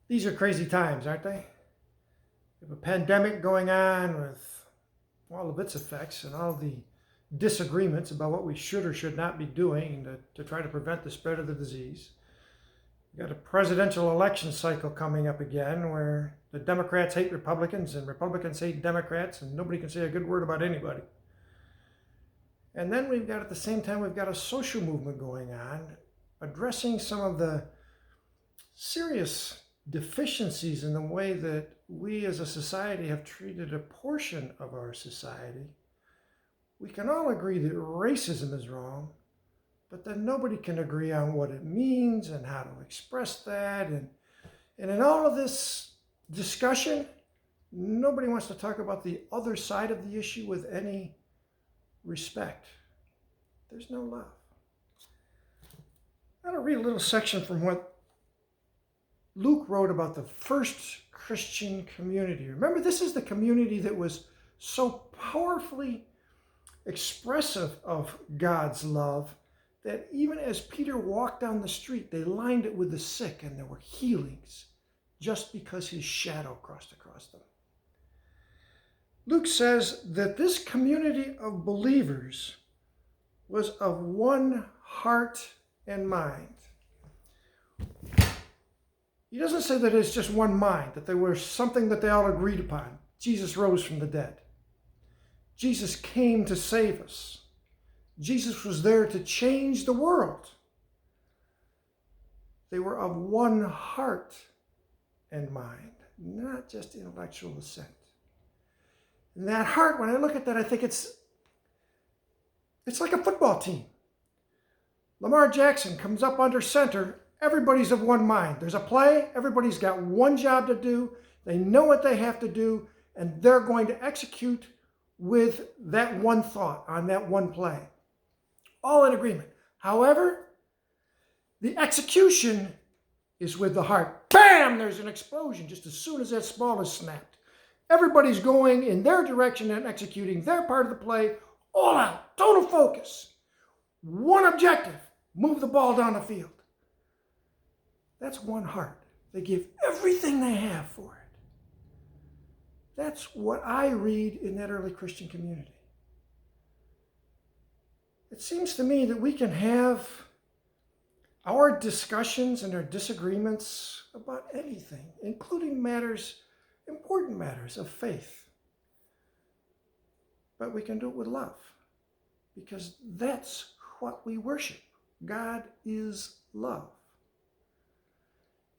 These are crazy times, aren't they? We have a pandemic going on with all of its effects and all the disagreements about what we should or should not be doing to try to prevent the spread of the disease. We've got a presidential election cycle coming up again where the Democrats hate Republicans and Republicans hate Democrats and nobody can say a good word about anybody. And then we've got, at the same time, we've got a social movement going on addressing some of the serious deficiencies in the way that we as a society have treated a portion of our society. We can all agree that racism is wrong, but then nobody can agree on what it means and how to express that. And in all of this discussion, nobody wants to talk about the other side of the issue with any respect. There's no love. I'm going to read a little section from what Luke wrote about the first Christian community. Remember, this is the community that was so powerfully expressive of God's love that even as Peter walked down the street, they lined it with the sick and there were healings just because his shadow crossed across them. Luke says that this community of believers was of one heart and mind. He doesn't say that it's just one mind, that there was something that they all agreed upon. Jesus rose from the dead. Jesus came to save us. Jesus was there to change the world. They were of one heart and mind, not just intellectual assent. And that heart, when I look at that, I think it's like a football team. Lamar Jackson comes up under center. Everybody's of one mind. There's a play. Everybody's got one job to do. They know what they have to do, and they're going to execute with that one thought on that one play. All in agreement. However, the execution is with the heart. Bam! There's an explosion just as soon as that ball is snapped. Everybody's going in their direction and executing their part of the play, all out, total focus. One objective, move the ball down the field. That's one heart. They give everything they have for it. That's what I read in that early Christian community. It seems to me that we can have our discussions and our disagreements about anything, including matters, important matters of faith. But we can do it with love, because that's what we worship. God is love.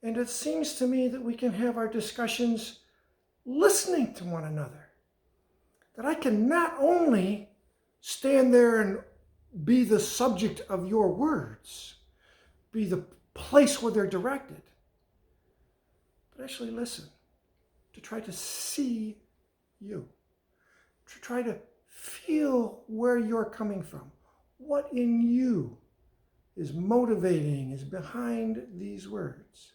And it seems to me that we can have our discussions listening to one another. That I can not only stand there and be the subject of your words, be the place where they're directed, but actually listen, to try to see you, to try to feel where you're coming from, what in you is motivating, is behind these words.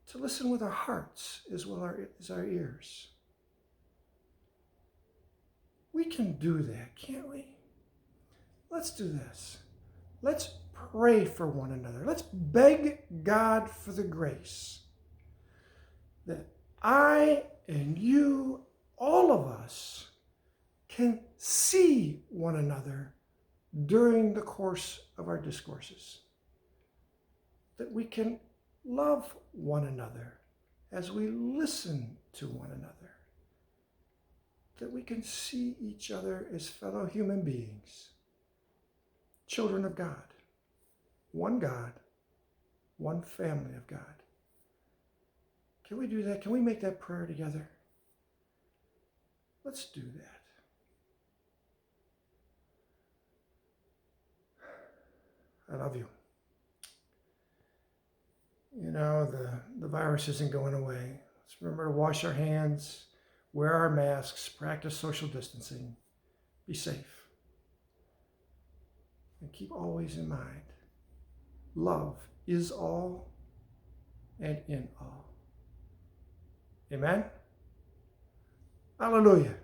To listen with our hearts as well as our ears. We can do that, can't we? Let's do this. Let's pray for one another. Let's beg God for the grace that I and you, all of us, can see one another during the course of our discourses. That we can love one another as we listen to one another. That we can see each other as fellow human beings, children of God, one family of God. Can we do that? Can we make that prayer together? Let's do that. I love you. You know, the virus isn't going away. Let's remember to wash our hands, wear our masks, practice social distancing, be safe. And keep always in mind, love is all and in all. Amen? Hallelujah.